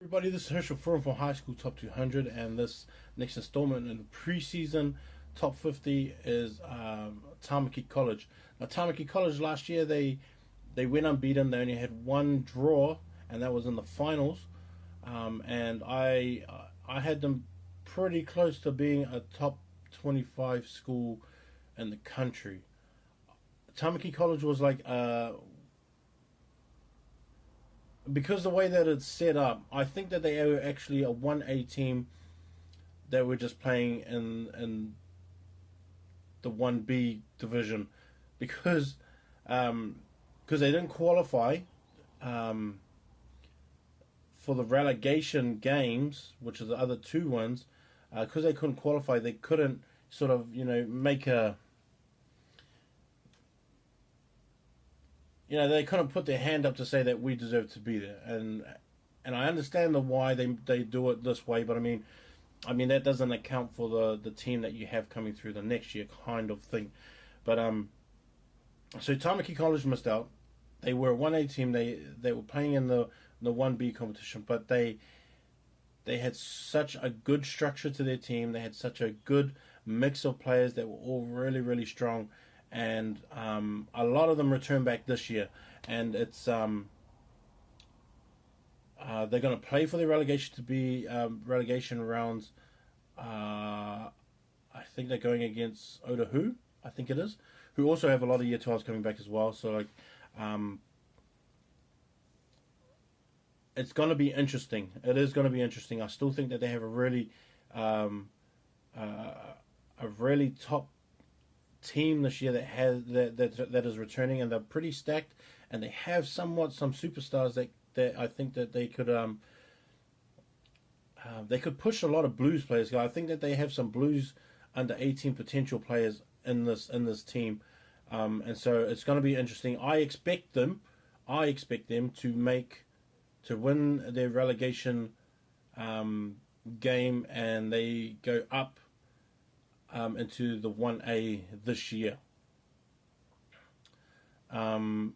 Everybody, this is Herschel Furman from High School Top 200, and this next installment in the preseason Top 50 is Tamaki College. Now, Tamaki College last year they went unbeaten. They only had one draw, and that was in the finals. And I had them pretty close to being a top 25 school in the country. Tamaki College was like because the way that it's set up, I think that they were actually a 1A team that were just playing in the 1B division because they didn't qualify um, for the relegation games, which are the other two ones. Because they couldn't qualify, they couldn't sort of make a they couldn't put their hand up to say that we deserve to be there, and I understand the why they do it this way, but I mean that doesn't account for the team that you have coming through the next year, kind of thing. But so Tamaki College missed out. They were a 1A team. They were playing in the 1B competition, but they had such a good structure to their team. They had such a good mix of players that were all really, really strong, and a lot of them returned back this year. And it's they're going to play for the relegation to be relegation rounds. I think they're going against Otahu. I think it is, who also have a lot of year 12s coming back as well. So um, it's going to be interesting. It is going to be interesting. I still think that they have um, a really top team this year that that is returning, and they're pretty stacked, and they have somewhat some superstars that I think that they could push a lot of Blues players. I think that they have some Blues under 18 potential players in this team, and so it's going to be interesting. I expect them to win their relegation game, and they go up into the 1A this year. And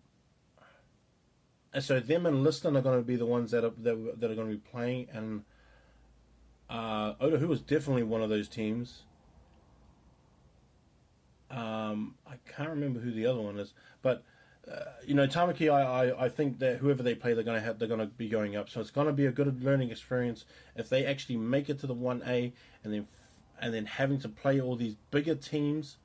so them and Liston are going to be the ones that are going to be playing, and Otahu is definitely one of those teams. I can't remember who the other one is, but Tamaki. I think that whoever they play, they're going to be going up. So it's going to be a good learning experience if they actually make it to the 1A, and then having to play all these bigger teams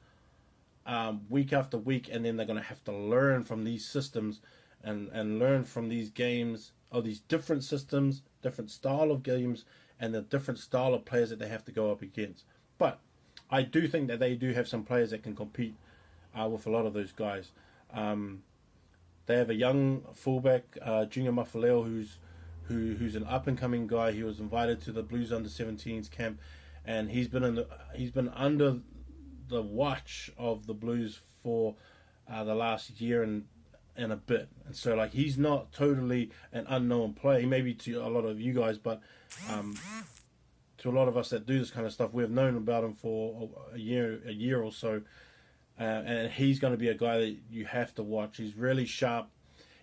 week after week, and then they're going to have to learn from these systems and learn from these games, or these different systems, different style of games, and the different style of players that they have to go up against. But I do think that they do have some players that can compete with a lot of those guys. They have a young fullback, Junior Mafaleo, who's an up and coming guy. He was invited to the Blues under-17s camp, and he's been under the watch of the Blues for the last year and a bit, and so he's not totally an unknown player. He may be to a lot of you guys, but to a lot of us that do this kind of stuff, we've known about him for a year or so, and he's going to be a guy that you have to watch. He's really sharp.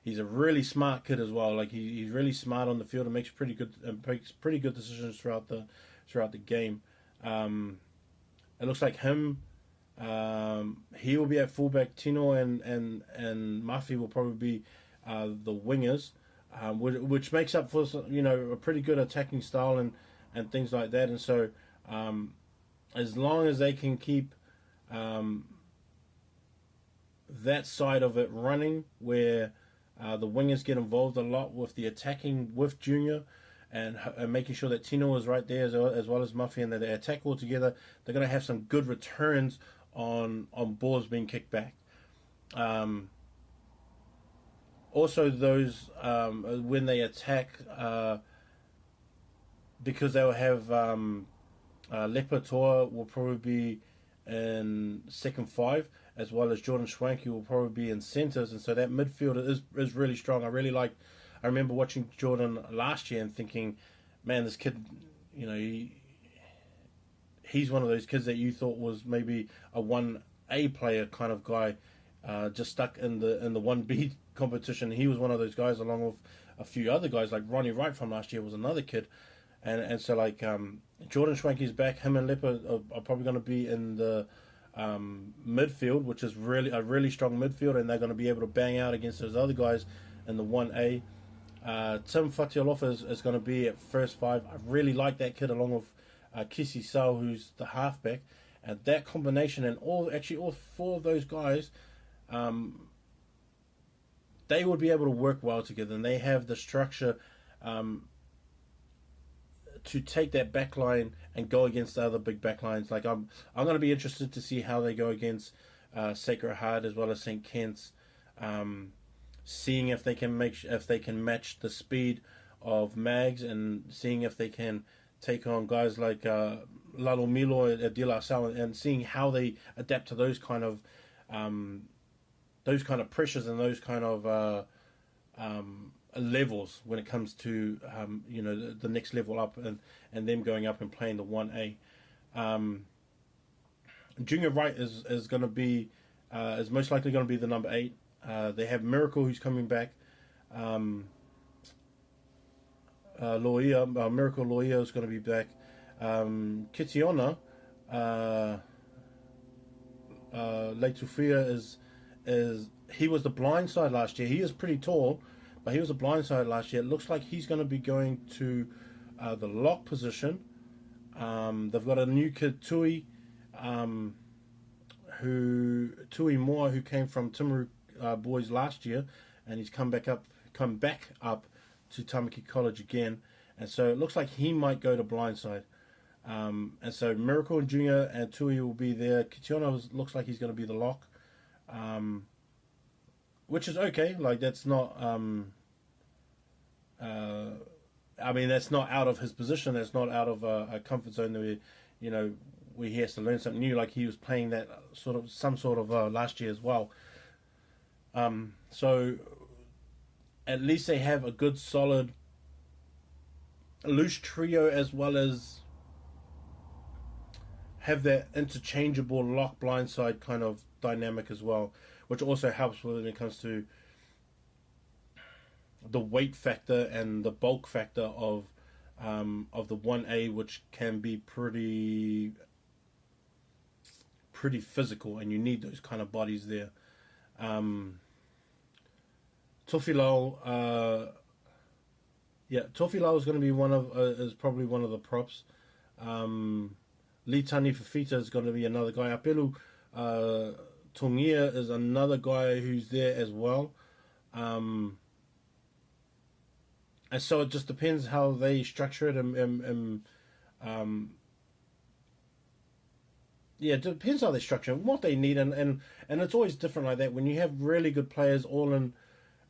He's a really smart kid as well. He's really smart on the field and makes pretty good decisions throughout the game. It looks like him. He will be at fullback. Tino and Mafi will probably be the wingers, which makes up for a pretty good attacking style and things like that. And so, as long as they can keep that side of it running, where the wingers get involved a lot with the attacking with Junior, and making sure that Tino is right there as well as Muffy, and that they attack all together, they're going to have some good returns on balls being kicked back. Also, those when they attack, because they'll have Lepa will probably be in second five, as well as Jordan Schwanke will probably be in centres, and so that midfield is really strong. I remember watching Jordan last year and thinking, man, this kid, he's one of those kids that you thought was maybe a 1A player kind of guy, just stuck in the 1B competition. He was one of those guys, along with a few other guys, like Ronnie Wright from last year was another kid. And so, like, Jordan Schwanke's back. Him and Leopard are probably going to be in the midfield, which is really a really strong midfield, and they're going to be able to bang out against those other guys in the 1A. Tim Fatialofa is going to be at first five. I really like that kid, along with Kisi Sao, who's the halfback. And that combination, and all four of those guys, they would be able to work well together, and they have the structure to take that back line and go against the other big back lines. Like, I'm going to be interested to see how they go against Sacred Heart as well as St. Kitts, seeing if they can match the speed of Mags, and seeing if they can take on guys like Lalo Milo at De La Salle, and seeing how they adapt to those kind of pressures and those kind of levels when it comes to the next level up, and them going up and playing the 1A. Junior Wright is going to be is most likely going to be the number 8. They have Miracle, who's coming back. Miracle Loia is going to be back. Kitiona Leitufia is he was the blind side last year. He is pretty tall, but he was a blind side last year. It looks like he's going to be going to the lock position. They've got a new kid, Tui Moore, who came from Timaru Boys last year, and he's come back up to Tamaki College again. And so it looks like he might go to blindside. And so Miracle and Junior and Tui will be there. Kitiona looks like he's going to be the lock. Which is okay. Like, that's not that's not out of his position. That's not out of a comfort zone where he has to learn something new. Like, he was playing that some sort of last year as well. So at least they have a good, solid, loose trio, as well as have that interchangeable lock blindside kind of dynamic as well, which also helps when it comes to the weight factor and the bulk factor of the 1A, which can be pretty physical, and you need those kind of bodies there. Tofilau, Tofilau is going to be is probably one of the props. Litani Fafita is going to be another guy. Apelu Tungia is another guy who's there as well. And so it just depends how they structure it. It depends how they structure it, what they need, and it's always different like that. When you have really good players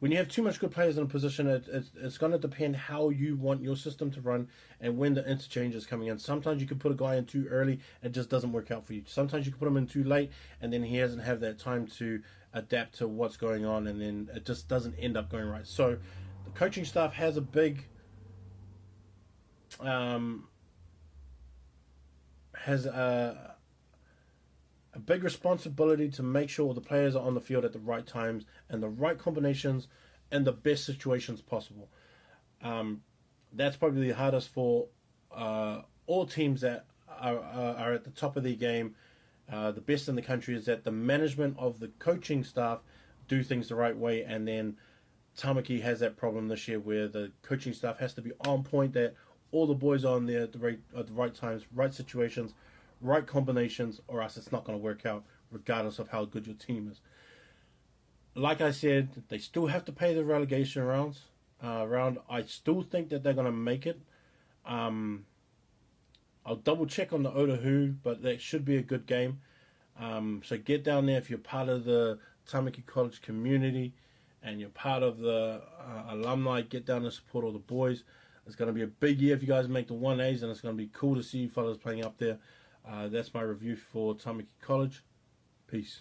when you have too much good players in a position, it's going to depend how you want your system to run and when the interchange is coming in. Sometimes you can put a guy in too early, it just doesn't work out for you. Sometimes you can put him in too late, and then he hasn't had that time to adapt to what's going on, and then it just doesn't end up going right. So the coaching staff has a big big responsibility to make sure the players are on the field at the right times and the right combinations and the best situations possible. That's probably the hardest for all teams that are at the top of their game. The best in the country is that the management of the coaching staff do things the right way, and then Tamaki has that problem this year where the coaching staff has to be on point, that all the boys are on there at the right times, right situations, right combinations, or else it's not going to work out regardless of how good your team is. Like I said, they still have to pay the relegation round. I still think that they're going to make it. I'll double check on the Otahu, but that should be a good game. So get down there if you're part of the Tamaki College community and you're part of the alumni. Get down and support all the boys. It's going to be a big year if you guys make the 1As, and it's going to be cool to see you fellas playing up there. That's my review for Tamaki College. Peace.